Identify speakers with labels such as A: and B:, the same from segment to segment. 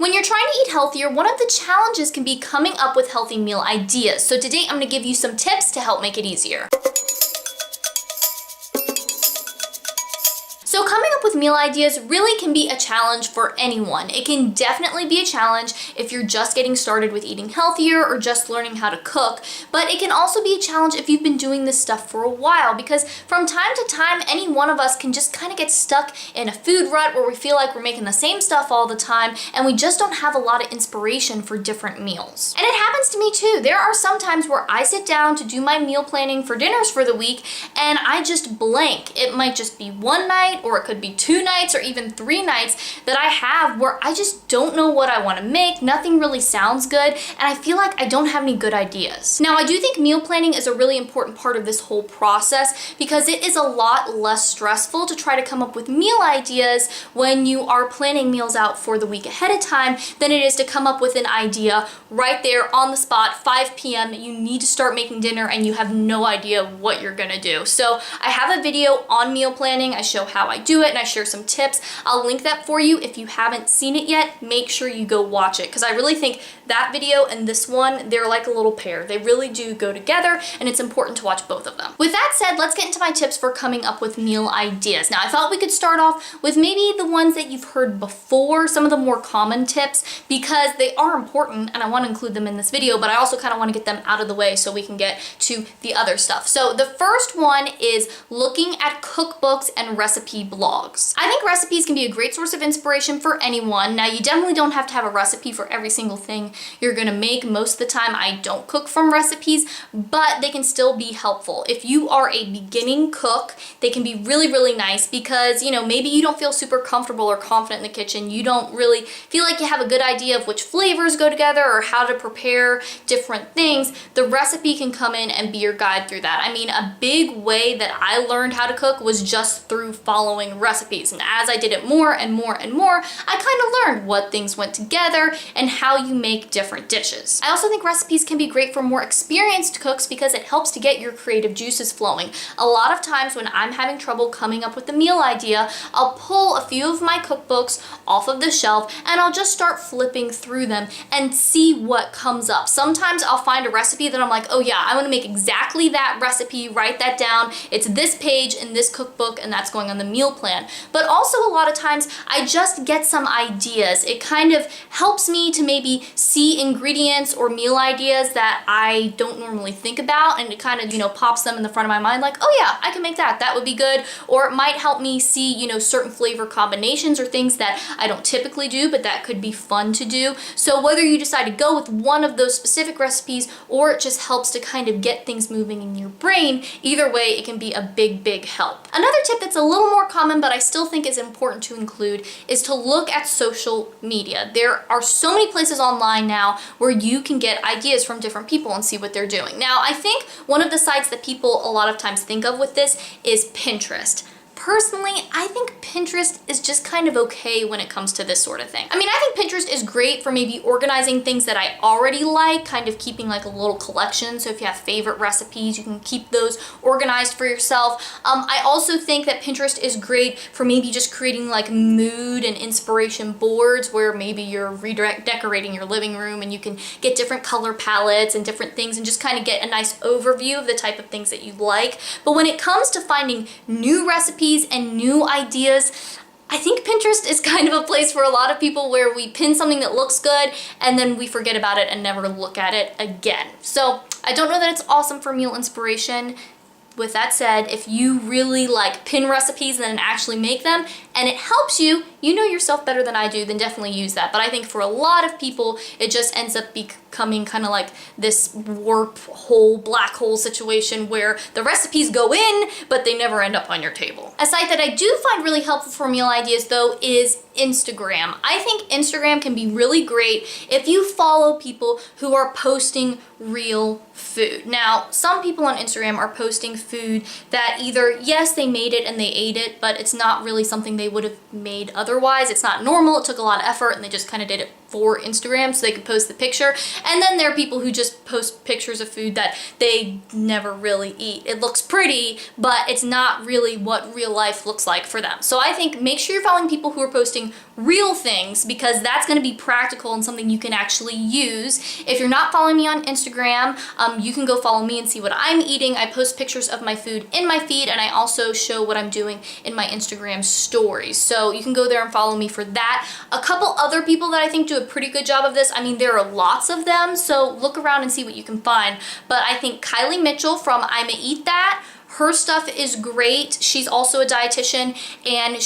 A: When you're trying to eat healthier, one of the challenges can be coming up with healthy meal ideas. So today I'm going to give you some tips to help make it easier. So coming up with meal ideas really can be a challenge for anyone. It can definitely be a challenge if you're just getting started with eating healthier or just learning how to cook, but it can also be a challenge if you've been doing this stuff for a while, because from time to time, any one of us can just kind of get stuck in a food rut where we feel like we're making the same stuff all the time and we just don't have a lot of inspiration for different meals. And it happens to me too. There are some times where I sit down to do my meal planning for dinners for the week and I just blank. It might just be one night, or it could be 2 nights or even 3 nights that I have where I just don't know what I want to make. Nothing really sounds good, and I feel like I don't have any good ideas. Now, I do think meal planning is a really important part of this whole process because it is a lot less stressful to try to come up with meal ideas when you are planning meals out for the week ahead of time than it is to come up with an idea right there on the spot, 5 p.m. You need to start making dinner and you have no idea what you're gonna do. So I have a video on meal planning. I show how I do it and I share some tips. I'll link that for you. If you haven't seen it yet, make sure you go watch it because I really think that video and this one, they're like a little pair. They really do go together and it's important to watch both of them. With that said, let's get into my tips for coming up with meal ideas. Now, I thought we could start off with maybe the ones that you've heard before, some of the more common tips, because they are important and I want to include them in this video, but I also kind of want to get them out of the way so we can get to the other stuff. So the first one is looking at cookbooks and recipe blogs. I think recipes can be a great source of inspiration for anyone. Now, you definitely don't have to have a recipe for every single thing you're gonna make. Most of the time, I don't cook from recipes, but they can still be helpful. If you are a beginning cook, they can be really, really nice because, you know, maybe you don't feel super comfortable or confident in the kitchen. You don't really feel like you have a good idea of which flavors go together or how to prepare different things. The recipe can come in and be your guide through that. I mean, a big way that I learned how to cook was just through following recipes. And as I did it more and more and more, I kind of learned what things went together and how you make different dishes. I also think recipes can be great for more experienced cooks because it helps to get your creative juices flowing. A lot of times when I'm having trouble coming up with a meal idea, I'll pull a few of my cookbooks off of the shelf and I'll just start flipping through them and see what comes up. Sometimes I'll find a recipe that I'm like, oh yeah, I want to make exactly that recipe, write that down. It's this page in this cookbook and that's going on the meal plan. But also a lot of times I just get some ideas. It kind of helps me to maybe see ingredients or meal ideas that I don't normally think about, and it kind of, you know, pops them in the front of my mind like, oh yeah, I can make that. That would be good. Or it might help me see, you know, certain flavor combinations or things that I don't typically do, but that could be fun to do. So whether you decide to go with one of those specific recipes or it just helps to kind of get things moving in your brain, either way, it can be a big, big help. Another tip that's a little more common, but I still think is important to include, is to look at social media. There are so many places online now where you can get ideas from different people and see what they're doing. Now, I think one of the sites that people a lot of times think of with this is Pinterest. Personally, I think Pinterest is just kind of okay when it comes to this sort of thing. I mean, I think Pinterest is great for maybe organizing things that I already like, kind of keeping like a little collection. So if you have favorite recipes, you can keep those organized for yourself. I also think that Pinterest is great for maybe just creating like mood and inspiration boards where maybe you're redecorating your living room and you can get different color palettes and different things and just kind of get a nice overview of the type of things that you like. But when it comes to finding new recipes and new ideas, I think Pinterest is kind of a place for a lot of people where we pin something that looks good and then we forget about it and never look at it again. So I don't know that it's awesome for meal inspiration. With that said, if you really like pin recipes and then actually make them and it helps you, you know yourself better than I do, then definitely use that. But I think for a lot of people, it just ends up becoming kind of like this warp hole, black hole situation where the recipes go in, but they never end up on your table. A site that I do find really helpful for meal ideas though is Instagram. I think Instagram can be really great if you follow people who are posting real food. Now, some people on Instagram are posting food that either, yes, they made it and they ate it, but it's not really something they would have made otherwise. It's not normal. It took a lot of effort and they just kind of did it for Instagram so they could post the picture. And then there are people who just post pictures of food that they never really eat. It looks pretty, but it's not really what real life looks like for them. So I think make sure you're following people who are posting real things, because that's going to be practical and something you can actually use. If you're not following me on Instagram, you can go follow me and see what I'm eating. I post pictures of my food in my feed, and I also show what I'm doing in my Instagram stories. So you can go there and follow me for that. A couple other people that I think do a pretty good job of this. I mean, there are lots of them, so look around and see what you can find. But I think Kylie Mitchell from I'ma Eat That, her stuff is great. She's also a dietitian, and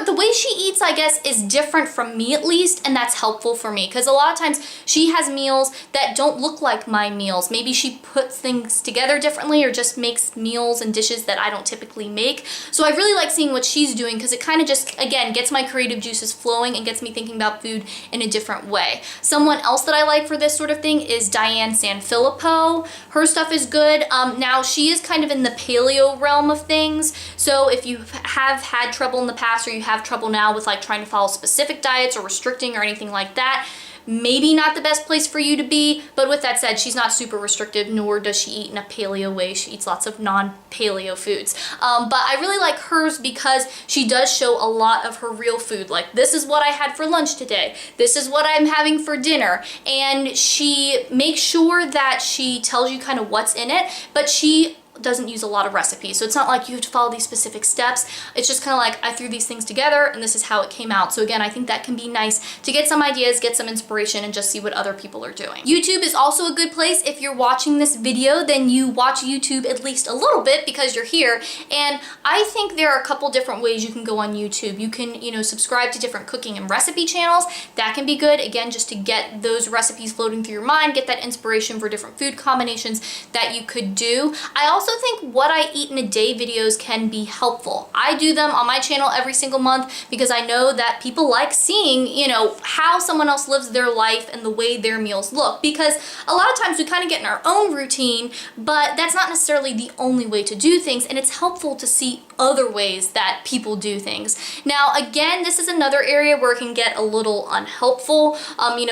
A: the way she eats, I guess, is different from me at least, and that's helpful for me because a lot of times she has meals that don't look like my meals. Maybe she puts things together differently or just makes meals and dishes that I don't typically make. So I really like seeing what she's doing because it kind of just, again, gets my creative juices flowing and gets me thinking about food in a different way. Someone else that I like for this sort of thing is Diane Sanfilippo. Her stuff is good. Now, she is kind of in the paleo realm of things, so if you have had trouble in the past or you have trouble now with like trying to follow specific diets or restricting or anything like that, maybe not the best place for you to be. But with that said, she's not super restrictive, nor does she eat in a paleo way. She eats lots of non-paleo foods. But I really like hers because she does show a lot of her real food. Like, this is what I had for lunch today. This is what I'm having for dinner. And she makes sure that she tells you kind of what's in it, but she doesn't use a lot of recipes. So it's not like you have to follow these specific steps. It's just kind of like, I threw these things together and this is how it came out. So again, I think that can be nice to get some ideas, get some inspiration, and just see what other people are doing. YouTube is also a good place. If you're watching this video, then you watch YouTube at least a little bit because you're here. And I think there are a couple different ways you can go on YouTube. You can, subscribe to different cooking and recipe channels. That can be good, again, just to get those recipes floating through your mind, get that inspiration for different food combinations that you could do. I also think what I eat in a day videos can be helpful. I do them on my channel every single month because I know that people like seeing, how someone else lives their life and the way their meals look, because a lot of times we kind of get in our own routine, but that's not necessarily the only way to do things, and it's helpful to see other ways that people do things. Now, again, this is another area where it can get a little unhelpful.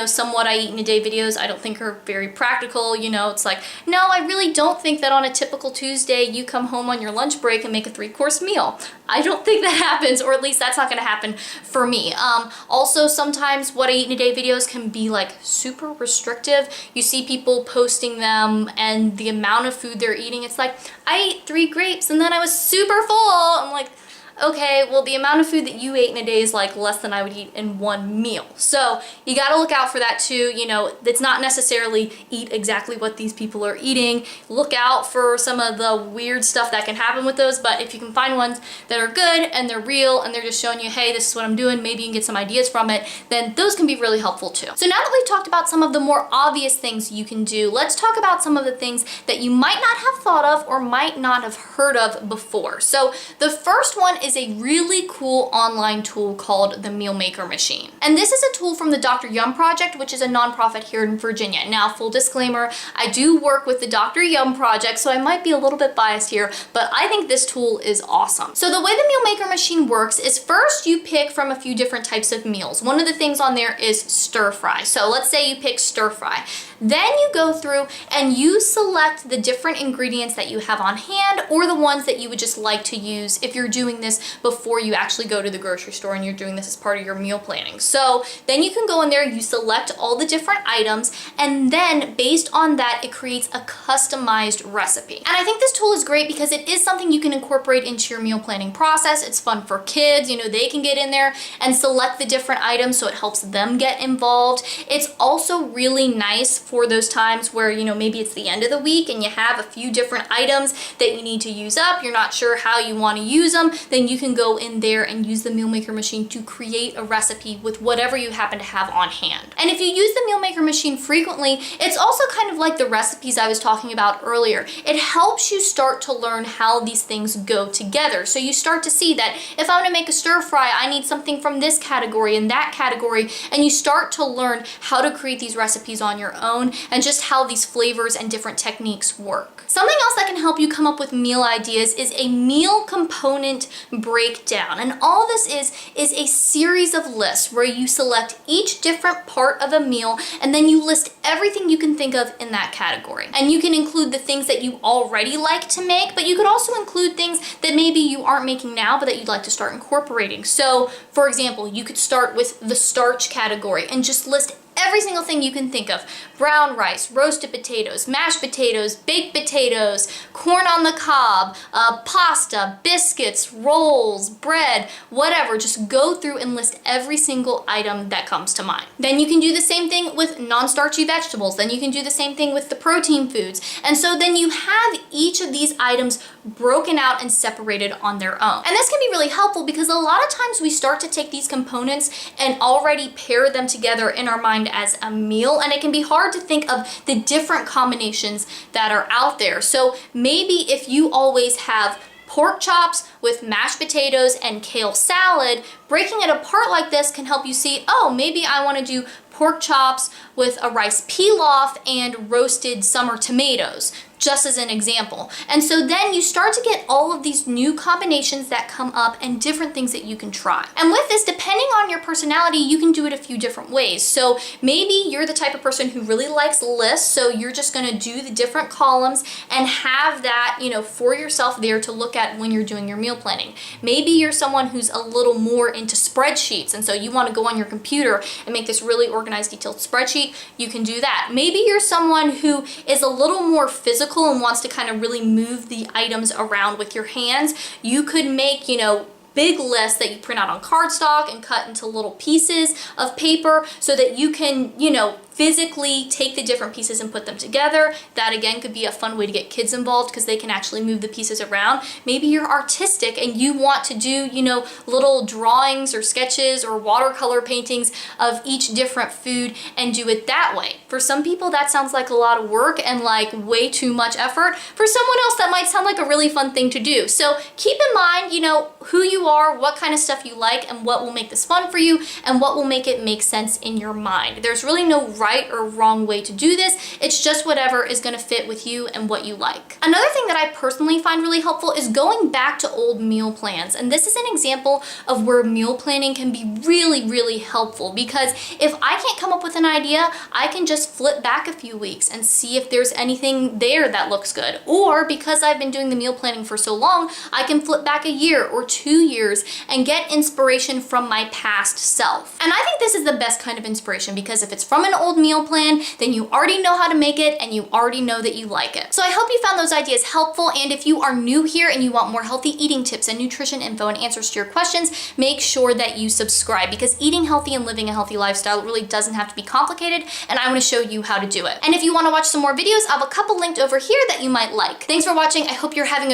A: Some what I eat in a day videos I don't think are very practical. It's like, no, I really don't think that on a typical Tuesday you come home on your lunch break and make a 3-course meal. I don't think that happens, or at least that's not going to happen for me. Also, sometimes what I eat in a day videos can be like super restrictive. You see people posting them and the amount of food they're eating. It's like, I ate 3 grapes and then I was super full. I'm like, okay, well, the amount of food that you ate in a day is like less than I would eat in one meal. So you got to look out for that too. It's not necessarily eat exactly what these people are eating. Look out for some of the weird stuff that can happen with those, but if you can find ones that are good and they're real and they're just showing you, hey, this is what I'm doing, maybe you can get some ideas from it, then those can be really helpful too. So now that we've talked about some of the more obvious things you can do, let's talk about some of the things that you might not have thought of or might not have heard of before. So the first one is a really cool online tool called the Meal Maker Machine. And this is a tool from the Dr. Yum Project, which is a nonprofit here in Virginia. Now, full disclaimer, I do work with the Dr. Yum Project, so I might be a little bit biased here, but I think this tool is awesome. So the way the Meal Maker Machine works is first you pick from a few different types of meals. One of the things on there is stir fry. So let's say you pick stir fry. Then you go through and you select the different ingredients that you have on hand or the ones that you would just like to use if you're doing this before you actually go to the grocery store and you're doing this as part of your meal planning. So then you can go in there, you select all the different items, and then based on that, it creates a customized recipe. And I think this tool is great because it is something you can incorporate into your meal planning process. It's fun for kids, they can get in there and select the different items so it helps them get involved. It's also really nice for those times where, maybe it's the end of the week and you have a few different items that you need to use up, you're not sure how you want to use them, then you can go in there and use the Meal Maker Machine to create a recipe with whatever you happen to have on hand. And if you use the Meal Maker Machine frequently, it's also kind of like the recipes I was talking about earlier. It helps you start to learn how these things go together. So you start to see that if I'm gonna make a stir fry, I need something from this category and that category, and you start to learn how to create these recipes on your own. own and just how these flavors and different techniques work. Something else that can help you come up with meal ideas is a meal component breakdown. And all this is a series of lists where you select each different part of a meal and then you list everything you can think of in that category. And you can include the things that you already like to make, but you could also include things that maybe you aren't making now but that you'd like to start incorporating. So for example, you could start with the starch category and just list every single thing you can think of. Brown rice, roasted potatoes, mashed potatoes, baked potatoes, corn on the cob, pasta, biscuits, rolls, bread, whatever. Just go through and list every single item that comes to mind. Then you can do the same thing with non-starchy vegetables. Then you can do the same thing with the protein foods. And so then you have each of these items broken out and separated on their own. And this can be really helpful because a lot of times we start to take these components and already pair them together in our mind as a meal, and it can be hard to think of the different combinations that are out there. So maybe if you always have pork chops with mashed potatoes and kale salad, breaking it apart like this can help you see, oh, maybe I want to do pork chops with a rice pilaf and roasted summer tomatoes, just as an example. And so then you start to get all of these new combinations that come up and different things that you can try. And with this, depending on your personality, you can do it a few different ways. So maybe you're the type of person who really likes lists, so you're just gonna do the different columns and have that, for yourself there to look at when you're doing your meal planning. Maybe you're someone who's a little more into spreadsheets, and so you wanna go on your computer and make this really organized, detailed spreadsheet. You can do that. Maybe you're someone who is a little more physical and wants to kind of really move the items around with your hands. You could make, big lists that you print out on cardstock and cut into little pieces of paper so that you can, physically take the different pieces and put them together. That again could be a fun way to get kids involved because they can actually move the pieces around. Maybe you're artistic and you want to do, little drawings or sketches or watercolor paintings of each different food and do it that way. For some people that sounds like a lot of work and like way too much effort. For someone else that might sound like a really fun thing to do. So keep in mind, who you are, what kind of stuff you like, and what will make this fun for you and what will make it make sense in your mind. There's really no right or wrong way to do this. It's just whatever is going to fit with you and what you like. Another thing that I personally find really helpful is going back to old meal plans. And this is an example of where meal planning can be really, really helpful because if I can't come up with an idea, I can just flip back a few weeks and see if there's anything there that looks good. Or because I've been doing the meal planning for so long, I can flip back a year or 2 years and get inspiration from my past self. And I think this is the best kind of inspiration because if it's from an old meal plan, then you already know how to make it and you already know that you like it. So I hope you found those ideas helpful, and if you are new here and you want more healthy eating tips and nutrition info and answers to your questions, make sure that you subscribe because eating healthy and living a healthy lifestyle really doesn't have to be complicated, and I want to show you how to do it. And if you want to watch some more videos, I have a couple linked over here that you might like. Thanks for watching. I hope you're having a